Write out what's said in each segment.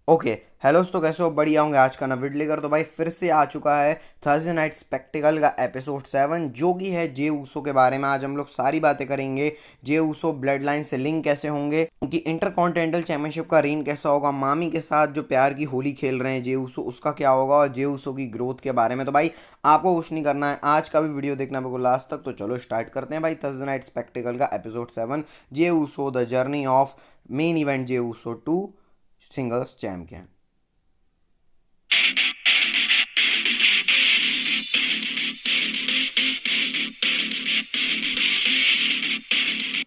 Okay. Hello दोस्तों, कैसे हो? बढ़िया होंगे। आज का ना वीडियो लेकर तो भाई फिर से आ चुका है थर्सडे नाइट स्पेक्टिकल का एपिसोड 7, जो कि है जे ऊसो के बारे में। आज हम लोग सारी बातें करेंगे। जे ऊसो ब्लड लाइन से लिंक कैसे होंगे, उनकी इंटरकॉन्टिनेंटल चैंपियनशिप का रेन कैसा होगा, मामी के साथ जो प्यार की होली खेल रहे हैं जे ऊसो, उसका क्या होगा, और जे ऊसो की ग्रोथ के बारे में। तो भाई आपको कुछ नहीं करना है, आज का भी वीडियो देखना बिल्कुल लास्ट तक। तो चलो स्टार्ट करते हैं भाई थर्सडे नाइट स्पेक्टिकल का episode 7, Jey Uso the journey of main event Jey Uso 2 singles champion.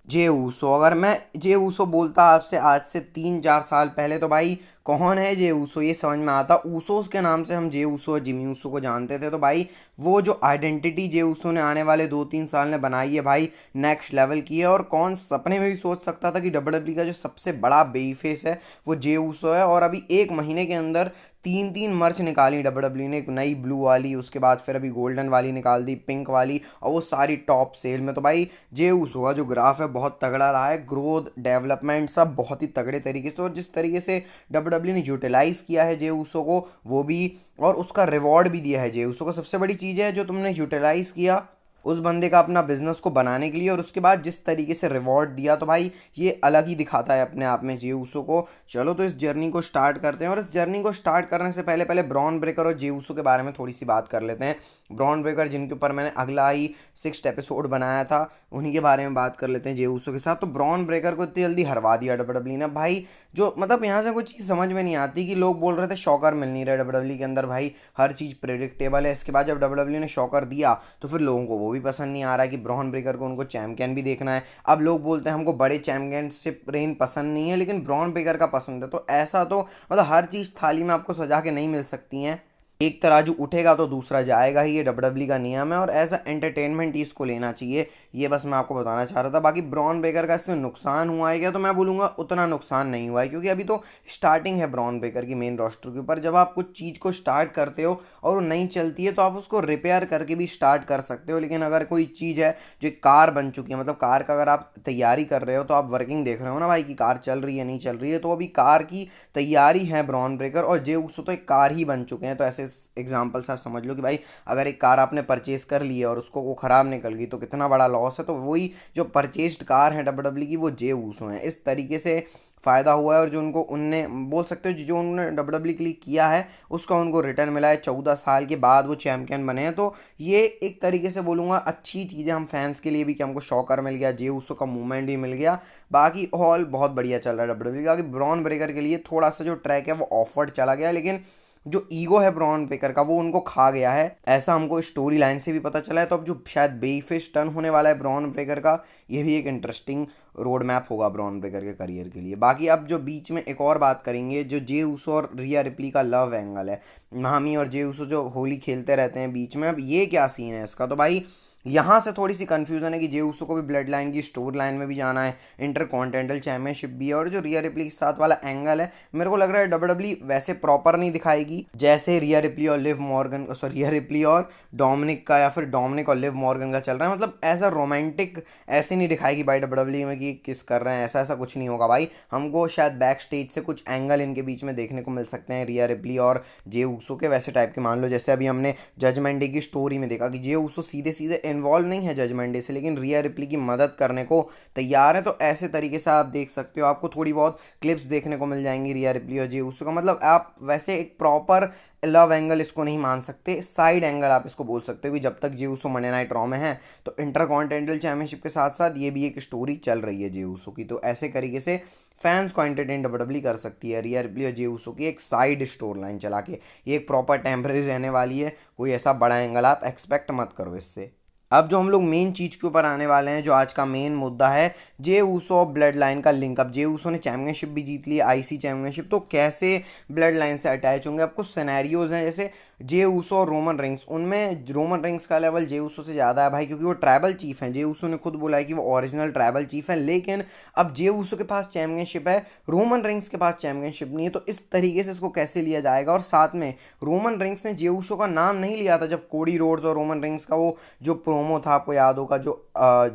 Jey Uso, अगर मैं जे ऊसो बोलता आपसे आज से 3-4 साल पहले, तो भाई कौन है जे ऊसो ये समझ में आता। ऊसोस के नाम से हम जे ऊसो और जिमी ऊसो को जानते थे। तो भाई वो जो आइडेंटिटी जे ऊसो ने आने वाले 2-3 साल में बनाई है भाई, नेक्स्ट लेवल की है। और कौन सपने में भी सोच सकता था कि डब्ल्यूडब्ल्यूई का जो सबसे बड़ा बेई फेस है वो जे ऊसो है। और अभी एक महीने के अंदर तीन तीन मर्च निकाली डब्ल्यूडब्ल्यूई ने, एक नई ब्लू वाली, उसके बाद फिर अभी गोल्डन वाली निकाल दी, पिंक वाली, और वो सारी टॉप सेल में। तो भाई जे ऊसो का जो ग्राफ है बहुत तगड़ा रहा है, ग्रोथ डेवलपमेंट सब बहुत ही तगड़े तरीके से। और जिस तरीके से डब्ल्यूडब्ल्यूई ने यूटिलाइज किया है जे ऊसो को, वो भी, और उसका रिवॉर्ड भी दिया है जे ऊसो को। सबसे बड़ी चीज़ है जो तुमने यूटिलाइज किया उस बंदे का अपना बिजनेस को बनाने के लिए, और उसके बाद जिस तरीके से रिवॉर्ड दिया, तो भाई ये अलग ही दिखाता है अपने आप में जे ऊसो को। चलो तो इस जर्नी को स्टार्ट करते हैं। और इस जर्नी को स्टार्ट करने से पहले पहले ब्रॉन ब्रेकर और जे ऊसो के बारे में थोड़ी सी बात कर लेते हैं। ब्रॉन ब्रेकर जिनके ऊपर मैंने अगला ही 6th एपिसोड बनाया था, उन्हीं के बारे में बात कर लेते हैं जे ऊसो के साथ। तो ब्रॉन ब्रेकर को इतनी जल्दी हरवा दिया डब्ल्यूडब्ल्यूई ने भाई, जो मतलब यहाँ से कोई चीज़ समझ में नहीं आती कि लोग बोल रहे थे शॉकर मिल नहीं रहा डब्ल्यूडब्ल्यूई के अंदर। भाई हर चीज़ प्रेडिक्टेबल है। इसके बाद जब डब्ल्यूडब्ल्यूई ने शॉकर दिया तो फिर लोगों को वो भी पसंद नहीं आ रहा है कि ब्रॉन ब्रेकर को उनको चैंपियन भी देखना है। अब लोग बोलते हैं हमको बड़े चैंपियनशिप रेन पसंद नहीं है, लेकिन ब्रॉन ब्रेकर का पसंद है। तो ऐसा तो मतलब हर चीज़ थाली में आपको सजा के नहीं मिल सकती हैं। एक तराजू उठेगा तो दूसरा जाएगा ही, ये डब्ल्यूडब्ल्यूई का नियम है। और एज अ एंटरटेनमेंट ही इसको लेना चाहिए। ये बस मैं आपको बताना चाह रहा था। बाकी ब्रॉन ब्रेकर का इससे नुकसान हुआ है क्या, तो मैं बोलूँगा उतना नुकसान नहीं हुआ है, क्योंकि अभी तो स्टार्टिंग है ब्रॉन ब्रेकर की मेन रोस्टर के ऊपर। जब आप कुछ चीज़ को स्टार्ट करते हो और वो नहीं चलती है, तो आप उसको रिपेयर करके भी स्टार्ट कर सकते हो। लेकिन अगर कोई चीज़ है जो एक कार बन चुकी है, मतलब कार का अगर आप तैयारी कर रहे हो, तो आप वर्किंग देख रहे हो ना भाई कि कार चल रही है नहीं चल रही है, तो अभी कार की तैयारी है ब्रॉन ब्रेकर और जे उसो, तो एक कार ही बन चुके हैं। तो ऐसे एग्जाम्पल से आप समझ लो कि भाई अगर एक कार आपने परचेज कर ली है और उसको वो ख़राब निकल गई, तो कितना बड़ा लॉस है। तो वही जो परचेज्ड कार है डब्ल्यूडब्ल्यूई की, वो जे ऊसो है। इस तरीके से फ़ायदा हुआ है। और जो उनको उनने बोल सकते हो जो उन्होंने डब्ल्यूडब्ल्यूई के लिए किया है, उसका उनको रिटर्न मिला है। 14 साल के बाद वो चैंपियन बने हैं। तो ये एक तरीके से बोलूँगा अच्छी चीज़ है हम फैंस के लिए भी, कि हमको शॉकर मिल गया, जे ऊसो का मूवमेंट भी मिल गया। बाकी हॉल बहुत बढ़िया चल रहा है डब्ल्यूडब्ल्यूई का। कि ब्रॉन ब्रेकर के लिए थोड़ा सा जो ट्रैक है वो ऑफवर्ड चला गया, लेकिन जो ईगो है ब्रॉन ब्रेकर का वो उनको खा गया है, ऐसा हमको स्टोरी लाइन से भी पता चला है। तो अब जो शायद बेफिश टर्न होने वाला है ब्रॉन ब्रेकर का, ये भी एक इंटरेस्टिंग रोड मैप होगा ब्रॉन ब्रेकर के करियर के लिए। बाकी अब जो बीच में एक और बात करेंगे, जो जे ऊसो और रिया रिप्ली का लव एंगल है, मामी और जे ऊसो जो होली खेलते रहते हैं बीच में, अब ये क्या सीन है इसका। तो भाई यहाँ से थोड़ी सी कंफ्यूजन है कि जे ऊसो को भी ब्लड लाइन की स्टोरी लाइन में भी जाना है, इंटरकॉन्टिनेंटल चैंपियनशिप भी है। और जो रिया रिप्ली के साथ वाला एंगल है, मेरे को लग रहा है डब्ल्यूडब्ल्यूई वैसे प्रॉपर नहीं दिखाएगी जैसे रिया रिप्ली और लिव मॉर्गन, सॉरी रिया रिप्ली और डोमिनिक का, या फिर डोमिनिक और लिव मॉर्गन का चल रहा है। मतलब ऐसा रोमांटिक ऐसे नहीं दिखाएगी भाई डब्ल्यूडब्ल्यूई में कि किस कर रहे हैं, ऐसा ऐसा कुछ नहीं होगा भाई। हमको शायद बैक स्टेज से कुछ एंगल इनके बीच में देखने को मिल सकते हैं, रिया रिप्ली और जे ऊसो के, वैसे टाइप के। मान लो जैसे अभी हमने जजमेंट डे की स्टोरी में देखा कि जे ऊसो सीधे सीधे इन्वॉल्व नहीं है जजमेंट डे से, लेकिन रिया रिप्ली की मदद करने को तैयार है। तो ऐसे तरीके से आप देख सकते हो, आपको थोड़ी बहुत क्लिप्स देखने को मिल जाएंगी रिया रिप्ली और जे ऊसो का। मतलब आप वैसे एक प्रॉपर लव एंगल इसको नहीं मान सकते, साइड एंगल आप इसको बोल सकते हो कि जब तक Jey Uso Monday night raw में है, तो इंटरकॉन्टिनेंटल चैंपियनशिप के साथ साथ ये भी एक स्टोरी चल रही है जे ऊसो की। तो ऐसे तरीके से फैंस को एंटरटेन डब्ल्यूडब्ल्यूई कर सकती है रिया रिप्ली और जे ऊसो की एक साइड स्टोरी लाइन चला के। ये एक प्रॉपर टेम्पररी रहने वाली है, कोई ऐसा बड़ा एंगल आप एक्सपेक्ट मत करो इससे। अब जो हम लोग मेन चीज के ऊपर आने वाले हैं, जो आज का मेन मुद्दा है, जे ऊसो और ब्लड लाइन का लिंक। अब जे ऊसो ने चैंपियनशिप भी जीत ली, आईसी चैंपियनशिप, तो कैसे ब्लड लाइन से अटैच होंगे। अब कुछ सिनेरियोज हैं, जैसे जे ऊसो और रोमन रिंग्स, उनमें रोमन रिंग्स का लेवल जे ऊसो से ज़्यादा है भाई, क्योंकि वो ट्राइबल चीफ हैं। जे ऊसो ने खुद बोला है कि वो ओरिजिनल ट्राइबल चीफ है। लेकिन अब जे ऊसो के पास चैंपियनशिप है, रोमन रिंग्स के पास चैंपियनशिप नहीं है। तो इस तरीके से इसको कैसे लिया जाएगा। और साथ में रोमन रिंग्स ने जे ऊसो का नाम नहीं लिया था जब कोडी रोड्स और रोमन रिंग्स का वो जो प्रोमो था आपको याद होगा जो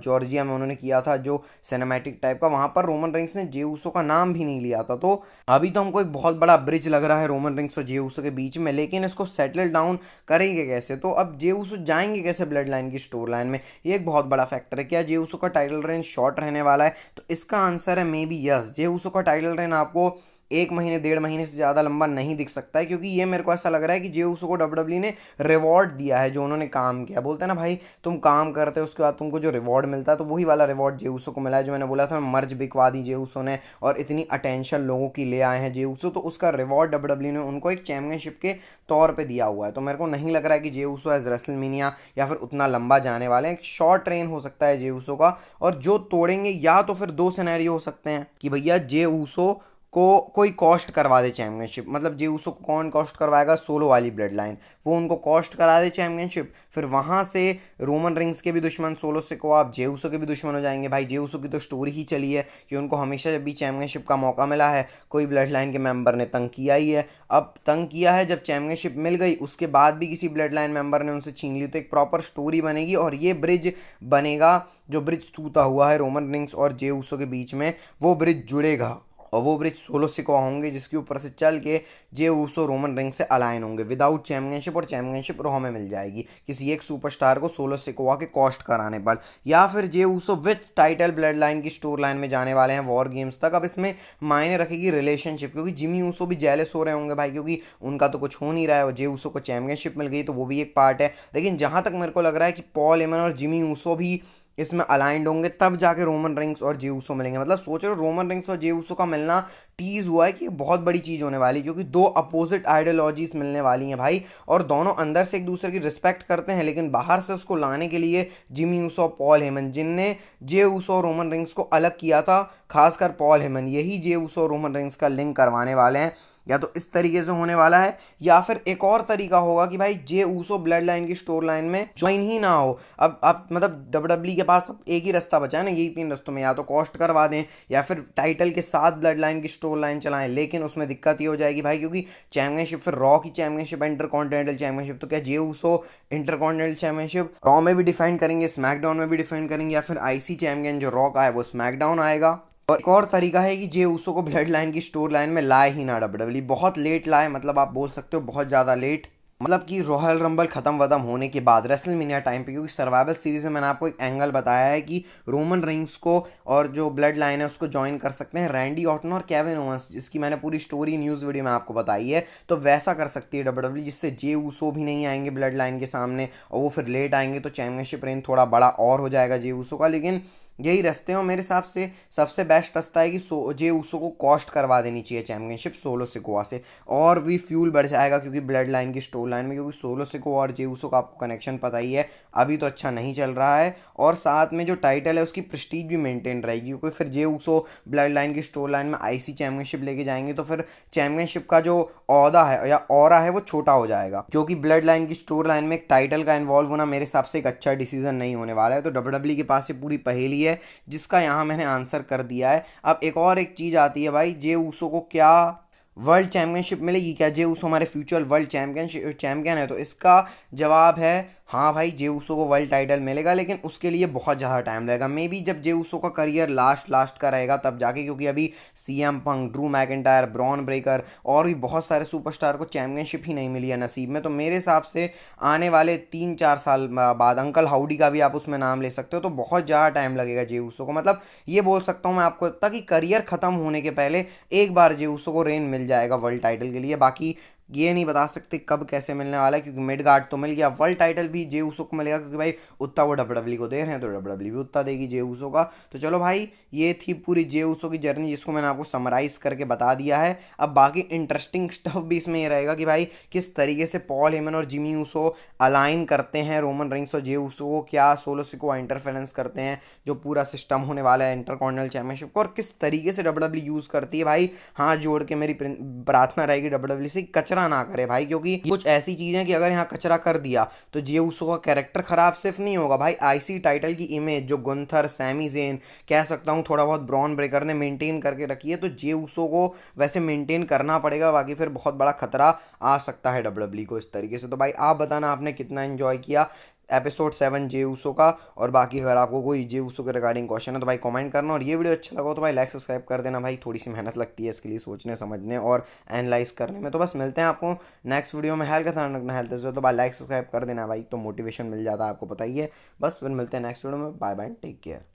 जॉर्जिया में उन्होंने किया था, जो सिनेमैटिक टाइप का, वहां पर रोमन रेंस ने जे ऊसो का नाम भी नहीं लिया था। तो अभी तो हमको एक बहुत बड़ा ब्रिज लग रहा है रोमन रेंस और जे ऊसो के बीच में, लेकिन इसको सेटल डाउन करेंगे कैसे? तो अब जे ऊसो जाएंगे कैसे ब्लड लाइन की स्टोर लाइन में, ये एक बहुत बड़ा फैक्टर है। क्या जे ऊसो का टाइटल रेन शॉर्ट रहने वाला है? तो इसका आंसर है may be yes. Jey Uso का टाइटल रेन आपको 1 महीने 1.5 महीने से ज़्यादा लंबा नहीं दिख सकता है, क्योंकि ये मेरे को ऐसा लग रहा है कि जे ऊसो को डब्ल्यूडब्ल्यू ने रिवॉर्ड दिया है जो उन्होंने काम किया। बोलते हैं ना भाई, तुम काम करते हो उसके बाद तुमको जो रिवॉर्ड मिलता है, तो वही वाला रिवॉर्ड जे ऊसो को मिला है। जो मैंने बोला था, मर्ज बिकवा दी जे ऊसो ने और इतनी अटेंशन लोगों की ले आए हैं जे ऊसो, तो उसका रिवॉर्ड डब्ल्यूडब्ल्यू ने उनको एक चैंपियनशिप के तौर पे दिया हुआ है। तो मेरे को नहीं लग रहा है कि जे ऊसो एज रेसलमेनिया या फिर उतना लंबा जाने वाले हैं। एक शॉर्ट ट्रेन हो सकता है जे ऊसो का, और जो तोड़ेंगे, या तो फिर दो सिनेरियो हो सकते हैं कि भैया जे ऊसो को कोई कॉस्ट करवा दे चैंपियनशिप। मतलब जे ऊसो को कौन कॉस्ट करवाएगा? सोलो वाली ब्लड लाइन, वो उनको कॉस्ट करा दे चैंपियनशिप, फिर वहां से रोमन रिंग्स के भी दुश्मन सोलो सिकोआ, आप जे ऊसो के भी दुश्मन हो जाएंगे। भाई जे ऊसो की तो स्टोरी ही चली है कि उनको हमेशा जब भी चैंपियनशिप का मौका मिला है, कोई ब्लड लाइन के मेंबर ने तंग किया ही है। अब तंग किया है, जब चैंपियनशिप मिल गई उसके बाद भी किसी ब्लड लाइन मेंबर ने उनसे छीन ली, तो एक प्रॉपर स्टोरी बनेगी और ये ब्रिज बनेगा। जो ब्रिज टूटा हुआ है रोमन रिंग्स और जे ऊसो के बीच में, वो ब्रिज जुड़ेगा, और वो ब्रिज सोलो सिकोआ होंगे जिसके ऊपर से चल के जे ऊसो रोमन रिंग से अलाइन होंगे विदाउट चैंपियनशिप, और चैंपियनशिप रॉ में मिल जाएगी किसी एक सुपरस्टार को सोलो सिकोआ के कॉस्ट कराने पर। या फिर जे ऊसो विथ टाइटल ब्लड लाइन की स्टोर लाइन में जाने वाले हैं वॉर गेम्स तक। अब इसमें मायने रखेगी रिलेशनशिप, क्योंकि जिमी ऊसो भी जेलस हो रहे होंगे भाई, क्योंकि उनका तो कुछ हो नहीं रहा है और जे ऊसो को चैंपियनशिप मिल गई, तो वो भी एक पार्ट है। लेकिन जहां तक मेरे को लग रहा है कि पॉल हेमन और जिमी ऊसो भी इसमें अलाइंड होंगे, तब जाके रोमन रिंग्स और जे ऊसो मिलेंगे। मतलब सोच रहे हो, रोमन रिंग्स और जे ऊसो का मिलना टीज हुआ है कि बहुत बड़ी चीज़ होने वाली, क्योंकि दो अपोजिट आइडियोलॉजीज मिलने वाली हैं भाई, और दोनों अंदर से एक दूसरे की रिस्पेक्ट करते हैं, लेकिन बाहर से उसको लाने के लिए जिमी ऊसो और पॉल हेमन, जिनने जे ऊसो और रोमन रिंग्स को अलग किया था, खासकर पॉल हेमन, यही जे ऊसो और रोमन रिंग्स का लिंक करवाने वाले हैं। या तो इस तरीके से होने वाला है, या फिर एक और तरीका होगा कि भाई जे ऊसो ब्लड लाइन की स्टोर लाइन में ज्वाइन ही ना हो। अब मतलब डब्ल्यूडब्ल्यू के पास अब एक ही रास्ता बचा है ना, यही 3 रास्तों में, या तो कॉस्ट करवा दें या फिर टाइटल के साथ ब्लड लाइन की स्टोर लाइन चलाएं। लेकिन उसमें दिक्कत ये हो जाएगी भाई, क्योंकि चैंपियनशिप फिर रॉ की चैंपियनशिप, इंटरकॉन्टिनेंटल चैंपियनशिप, तो क्या Jey Uso intercontinental championship raw में भी डिफाइन करेंगे, स्मैकडाउन में भी डिफाइन करेंगे, या फिर आईसी चैंपियन जो रॉ का है वो स्मैकडाउन आएगा। और एक और तरीका है कि जे ऊसो को ब्लड लाइन की स्टोर लाइन में लाए ही ना डब्ल्यूडब्ल्यू, बहुत लेट लाए, मतलब आप बोल सकते हो बहुत ज़्यादा लेट। मतलब कि रॉयल रंबल खत्म वतम होने के बाद रेसलमेनिया टाइम पे, क्योंकि सर्वाइवल सीरीज में मैंने आपको एक एंगल बताया है कि रोमन रिंग्स को और जो ब्लड लाइन है उसको ज्वाइन कर सकते हैं रैंडी ऑर्टन और केविन ओवंस, जिसकी मैंने पूरी स्टोरी न्यूज़ वीडियो में आपको बताई है। तो वैसा कर सकती है डब्ल्यूडब्ल्यू, जिससे जे ऊसो भी नहीं आएंगे ब्लड लाइन के सामने, और वो फिर लेट आएंगे, तो चैंपियनशिप रेन थोड़ा बड़ा और हो जाएगा जे ऊसो का। लेकिन यही रास्ते हैं, और मेरे हिसाब से सबसे बेस्ट रास्ता है कि जे ऊसो को कॉस्ट करवा देनी चाहिए चैंपियनशिप सोलो सिकोआ से, और भी फ्यूल बढ़ जाएगा क्योंकि ब्लड लाइन की स्टोर लाइन में, क्योंकि सोलो सिकोआ और जे ऊसो का आपको कनेक्शन पता ही है, अभी तो अच्छा नहीं चल रहा है। और साथ में जो टाइटल है उसकी प्रेस्टीज भी मेंटेन रहेगी, क्योंकि फिर जे ऊसो ब्लड लाइन की स्टोर लाइन में आईसी चैंपियनशिप लेके जाएंगे, तो फिर चैंपियनशिप का जो औहदा है या ऑरा है वो छोटा हो जाएगा, क्योंकि ब्लड लाइन की स्टोर लाइन में एक टाइटल का इन्वॉल्व होना मेरे हिसाब से एक अच्छा डिसीजन नहीं होने वाला है। तो डब्ल्यूडब्ल्यू के पास ये पूरी पहेली है जिसका यहाँ मैंने आंसर कर दिया है। अब एक और एक चीज़ आती है भाई, जे ऊसो को क्या वर्ल्ड चैंपियनशिप मिलेगी? क्या जे ऊसो हमारे फ्यूचर वर्ल्ड चैंपियन है? तो इसका जवाब है हाँ भाई, जे ऊसो को वर्ल्ड टाइटल मिलेगा, लेकिन उसके लिए बहुत ज़्यादा टाइम लगेगा। मे बी जब जे ऊसो का करियर लास्ट का रहेगा तब जाके, क्योंकि अभी CM Punk, Drew McIntyre, Bron Breakker और भी बहुत सारे सुपरस्टार को चैंपियनशिप ही नहीं मिली है नसीब में। तो मेरे हिसाब से आने वाले 3-4 साल बाद अंकल हाउडी का भी आप उसमें नाम ले सकते हो, तो बहुत ज़्यादा टाइम लगेगा जे ऊसो को। मतलब ये बोल सकता हूँ मैं आपको, ताकि करियर ख़त्म होने के पहले एक बार जे ऊसो को रेन मिल जाएगा वर्ल्ड टाइटल के लिए। बाकी ये नहीं बता सकते कब कैसे मिलने वाला है, क्योंकि मिड गार्ड तो मिल गया, वर्ल्ड टाइटल भी जे ऊसो को मिलेगा, क्योंकि भाई उतना वो डब्ल्यूडब्ल्यू को दे रहे हैं, तो डब्ल्यूडब्ल्यू भी उतना देगी जे ऊसो का। तो चलो भाई, ये थी पूरी जे ऊसो की जर्नी, जिसको मैंने आपको समराइज करके बता दिया है। अब बाकी इंटरेस्टिंग स्टफ भी इसमें ये रहेगा कि भाई किस तरीके से पॉल हेमन और जिमी ऊसो अलाइन करते हैं रोमन रिंग्स और जे ऊसो को, क्या सोलो सिकोआ इंटरफेरेंस करते हैं, जो पूरा सिस्टम होने वाला है इंटरकॉन्टिनेंटल चैंपियनशिप को, और किस तरीके से डब्ल्यूडब्ल्यू यूज़ करती है। भाई हाथ जोड़ के मेरी प्रार्थना रहेगी डब्ल्यूडब्ल्यू से, कचरा ना करे भाई, क्योंकि कुछ ऐसी चीज़ें कि अगर यहाँ कचरा कर दिया तो जे ऊसो का कैरेक्टर खराब सिर्फ नहीं होगा भाई, आईसी टाइटल की इमेज जो गुंथर, सैमी जेन, कह सकता हूँ थोड़ा बहुत ब्रॉन ब्रेकर ने मेंटेन करके रखी है, तो जे ऊसो को वैसे मेंटेन करना पड़ेगा, बाकी फिर बहुत बड़ा खतरा आ सकता है डब्ल्यूडब्ल्यू को इस तरीके से। तो भाई आप बताना आपने कितना एंजॉय किया। एपिसोड 7 जे ऊसो का। और बाकी अगर आपको कोई जे ऊसो के रिगार्डिंग क्वेश्चन है तो भाई कमेंट करना, और ये वीडियो अच्छा लगा तो भाई लाइक सब्सक्राइब कर देना भाई। थोड़ी सी मेहनत लगती है इसके लिए, सोचने समझने और एनालाइज करने में। तो बस मिलते हैं आपको नेक्स्ट वीडियो में। हेल्थ का ध्यान रखना, हेल्थ इज वेल्थ। तो भाई लाइक सब्सक्राइब कर देना भाई, तो मोटिवेशन मिल जाता है, आपको पता ही है। बस फिर मिलते हैं नेक्स्ट वीडियो में। Bye bye, take care.